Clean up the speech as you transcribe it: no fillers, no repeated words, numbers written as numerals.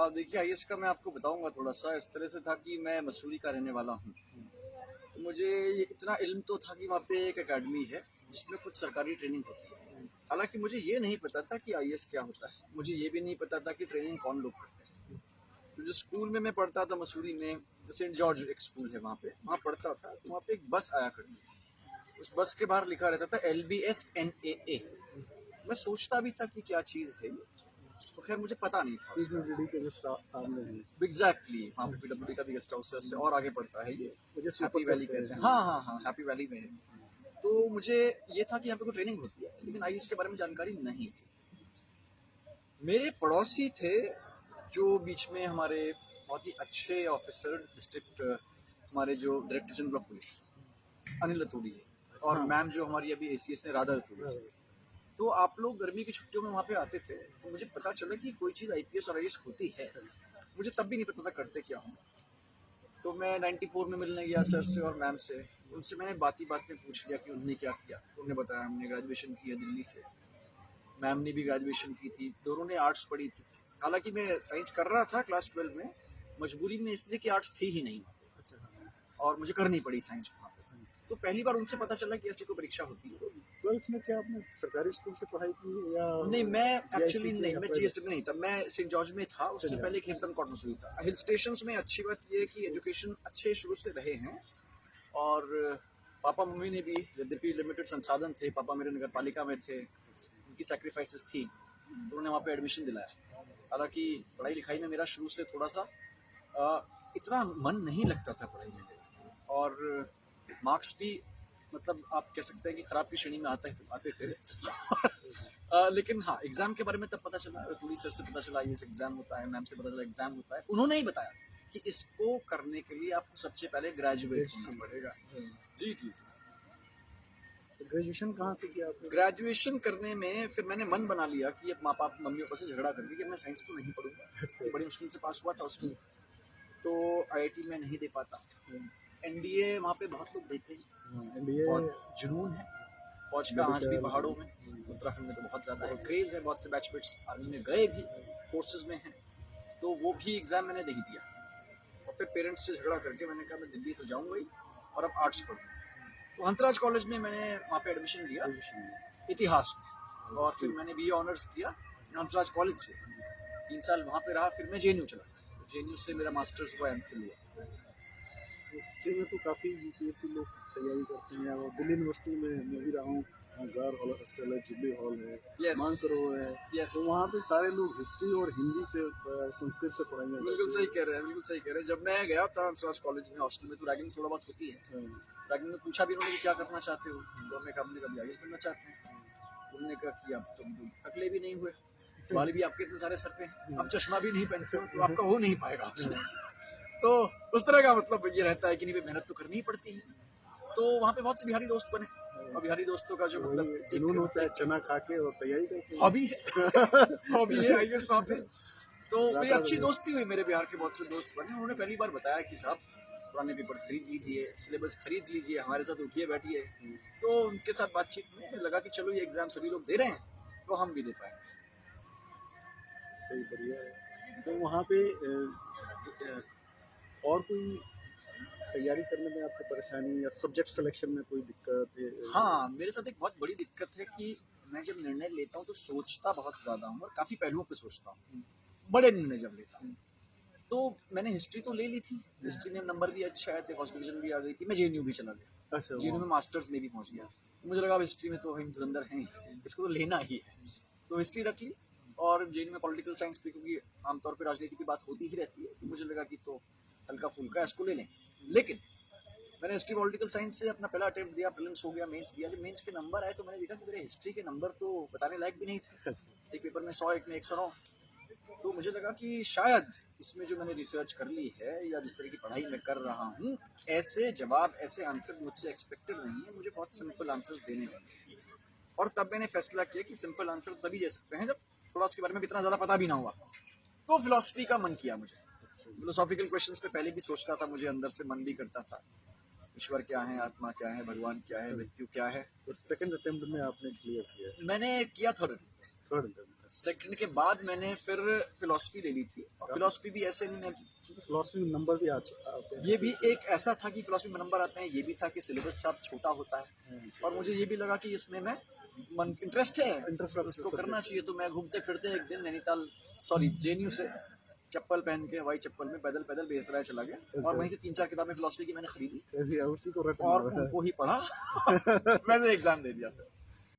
देखिए आईएएस का मैं आपको बताऊंगा थोड़ा सा। इस तरह से था कि मैं मसूरी का रहने वाला हूँ। तो मुझे ये इतना इल्म तो था कि वहाँ पे एक एकेडमी है जिसमें कुछ सरकारी ट्रेनिंग होती है। हालांकि मुझे ये नहीं पता था कि आईएएस क्या होता है। मुझे ये भी नहीं पता था कि ट्रेनिंग कौन लोग करते हैं। तो जो स्कूल में मैं पढ़ता था मसूरी में, सेंट जॉर्ज एक स्कूल है वहाँ पढ़ता था। तो वहाँ पे एक बस आया करती थी। उस बस के बाहर लिखा रहता था LBSNAA। मैं सोचता भी था कि क्या चीज़ है ये। तो खैर मुझे पता नहीं था उसका। पीडब्ल्यूडी के जो सामने है। एग्जैक्टली हाँ, पीडब्ल्यूडी का भी गेस्ट हाउस है, उससे और आगे पड़ता है ये। मुझे हैप्पी सुपर वैली चलते कहते हैं। हैं। हाँ हाँ हाँ, हैप्पी वैली में है। तो मुझे ये था कि यहाँ पे कोई ट्रेनिंग होती है, लेकिन आईएएस के बारे में जानकारी नहीं थी। मेरे पड़ोसी थे जो बीच में हमारे बहुत ही अच्छे ऑफिसर, डिस्ट्रिक्ट हमारे जो director general of police Anil Raturi ji, और हाँ। मैम जो हमारी अभी एसीएस है राधा रतूड़ी जी। तो आप लोग गर्मी की छुट्टियों में वहाँ पे आते थे। तो मुझे पता चला कि कोई चीज़ आईपीएस और आईएएस होती है। मुझे तब भी नहीं पता था करते क्या हूँ। तो मैं 94 में मिलने गया सर से और मैम से। उनसे मैंने बात ही बात में पूछ लिया कि उन्होंने क्या किया। तो उन्होंने बताया हमने ग्रेजुएशन की है दिल्ली से। मैम ने भी ग्रेजुएशन की थी, दोनों ने आर्ट्स पढ़ी थी। हालांकि मैं साइंस कर रहा था क्लास 12 में, मजबूरी में, इसलिए कि आर्ट्स थी ही नहीं और मुझे करनी पड़ी साइंस वहाँ पे। तो पहली बार उनसे पता चला कि ऐसी कोई परीक्षा होती है। 12th में क्या आपने सरकारी स्कूल से पढ़ाई की या नहीं, मैं एक्चुअली GIC से नहीं, या मैं प्राइवेट? जीएसए में नहीं था, मैं सेंट जॉर्ज में था। उससे पहले हिल्टन कॉटन में था। हिल स्टेशन में अच्छी बात यह है कि एजुकेशन अच्छे शुरू से रहे हैं। और पापा मम्मी ने भी, यद्यपि लिमिटेड संसाधन थे, पापा मेरे नगर पालिका में थे, उनकी सेक्रीफाइसेस थी, तो उन्होंने वहाँ पे एडमिशन दिलाया। हालांकि पढ़ाई लिखाई में मेरा शुरू से थोड़ा सा इतना मन नहीं लगता था पढ़ाई में मेरा। और मार्क्स भी, मतलब आप कह सकते हैं कि खराब की श्रेणी में आते थे। लेकिन हाँ, एग्जाम के बारे में तब पता चला, रतूड़ी सर से पता चला ये एग्जाम होता है, मैम से पता चला एग्जाम होता है। उन्होंने ही बताया कि इसको करने के लिए आपको सबसे पहले ग्रेजुएट होना पड़ेगा। जी जी जी। तो ग्रेजुएशन कहाँ से किया आपने? ग्रेजुएशन करने में फिर मैंने मन बना लिया कि अब माँ बाप मम्मी पापा से झगड़ा करके कि मैं साइंस तो नहीं पढ़ूंगा। बड़ी मुश्किल से पास हुआ था उसमें। तो आईआईटी में नहीं दे पाता। एनडीए वहाँ पे बहुत लोग देते हैं, एनडीए बहुत जुनून है फौज का आज भी पहाड़ों में। उत्तराखंड में तो बहुत ज़्यादा है, क्रेज है। बहुत से बैचमेट्स आर्मी में गए भी, फोर्सेज में हैं। तो वो भी एग्ज़ाम मैंने नहीं दिया। और फिर पेरेंट्स से झगड़ा करके मैंने कहा मैं दिल्ली तो जाऊँगा ही, और अब आर्ट्स पढ़ूँ। तो हंसराज कॉलेज में मैंने वहाँ पे एडमिशन लिया इतिहास में। और फिर मैंने बीए ऑनर्स किया हंसराज कॉलेज से। 3 साल वहाँ पे रहा। फिर मैं जेएनयू चला गया। जेएनयू से मेरा मास्टर्स हुआ, एमफिल हुआ। हिस्ट्री में तो काफ़ी यूपीएससी लोग तैयारी करते हैं और दिल्ली यूनिवर्सिटी में मैं भी रहा हूँ। गार हॉस्टल है, जुबली हॉल है, मानसरोवर है। तो वहाँ पे सारे लोग हिस्ट्री और हिंदी से संस्कृत से पढ़ाई। बिल्कुल सही कह रहे हैं, बिल्कुल सही कह रहे हैं। जब मैं गया था हंसराज कॉलेज में हॉस्टल में, तो रैगिंग थोड़ा बहुत होती है। रैगिंग में पूछा भी उन्होंने कि क्या करना चाहते हो। तो हमने कहा आईएएस बनना चाहते हैं। उन्होंने कहा कि अब तुम टकले भी नहीं हुए, बाल भी आपके इतने सारे सर पे हैं, अब चश्मा भी नहीं पहनते हो, तो आपका हो नहीं पाएगा आपसे। तो उस तरह का मतलब ये रहता है कि नहीं, मेहनत तो करनी ही पड़ती है। तो वहाँ पे बहुत से बिहारी दोस्त बने, और बिहारी दोस्तों का जो मतलब जुनून होता है, चना खा के और तैयारी करके। हॉबी है, हॉबी है आईएएस वहाँ पे। तो मेरी अच्छी दोस्ती हुई, मेरे बिहार के बहुत से दोस्त बने। उन्होंने पहली बार बताया कि साहब पुराने पेपर्स खरीद लीजिए, सिलेबस खरीद लीजिए, हमारे साथ उठिए बैठिए। तो उनके साथ बातचीत में लगा कि चलो ये एग्जाम सभी लोग दे रहे हैं, तो हम भी दे पाएंगे। सही, बढ़िया है। तो वहाँ पे और कोई तैयारी करने में आपको परेशानी या सब्जेक्ट सिलेक्शन में कोई दिक्कत है? हाँ, मेरे साथ एक बहुत बड़ी दिक्कत है कि मैं जब निर्णय लेता हूँ तो सोचता बहुत ज़्यादा हूँ, और काफ़ी पहलुओं पे सोचता हूँ। बड़े निर्णय जब लेता हूँ। तो मैंने हिस्ट्री तो ले ली थी, हिस्ट्री में नंबर भी अच्छे आए थे, फर्स्ट डिवीजन भी आ गई थी। मैं जेएनयू भी चला गया, अच्छा, जेएनयू में मास्टर्स में भी पहुंच गया। तो मुझे लगा अब हिस्ट्री में तो हम धुरंधर हैं, इसको तो लेना ही है। तो हिस्ट्री रख ली। और जेएनयू में पॉलिटिकल साइंस पे, क्योंकि आमतौर पर राजनीति की बात होती ही रहती है, तो मुझे लगा कि तो हल्का फुल्का इसको ले लें। लेकिन मैंने हिस्ट्री पॉलिटिकल साइंस से अपना पहला अटेम्प्ट दिया, प्रीलिम्स हो गया, मेंस दिया। जब मेंस के नंबर आए तो मैंने देखा कि मेरे हिस्ट्री के नंबर तो बताने लायक भी नहीं थे। एक पेपर में 100, एक में 109। तो मुझे लगा कि शायद इसमें जो मैंने रिसर्च कर ली है या जिस तरह की पढ़ाई मैं कर रहा हूँ, ऐसे जवाब, ऐसे आंसर्स मुझसे एक्सपेक्टेड नहीं है। मुझे बहुत सिंपल आंसर्स देने होंगे। और तब मैंने फैसला किया कि सिंपल आंसर तभी दे सकते हैं जब थोड़ा उसके बारे में इतना ज़्यादा पता भी ना हुआ। तो फिलॉसफी का मन किया मुझे। फिलोसॉफिकल क्वेश्चंस पे पहले भी सोचता था, मुझे अंदर से मन भी करता था, ईश्वर क्या है, आत्मा क्या है, भगवान क्या है, मृत्यु क्या है। तो सेकंड अटेम्प्ट में आपने क्लियर किया? मैंने किया थर्ड। थर्ड अटेम्प्ट सेकंड के बाद मैंने फिर फिलोसफी ले ली थी, और फिलोसफी भी ऐसे नहीं, मैं फिलोसफी में नंबर भी आते हैं। ये भी एक ऐसा था कि फिलोसफी में नंबर आते हैं, ये भी था कि सिलेबस सब छोटा होता है, और मुझे ये भी लगा कि इसमें मैं इंटरेस्ट है, इंटरेस्ट इसको करना चाहिए। तो मैं घूमते फिरते एक दिन नैनीताल, सॉरी जेएनयू से चप्पल पहन के, हवाई चप्पल में पैदल पैदल बेसराय चला गया, और वहीं से 3-4 किताबें फिलोसफी की मैंने खरीदी उसी को रटना और है। उनको ही पढ़ा वैसे एग्जाम दे दिया।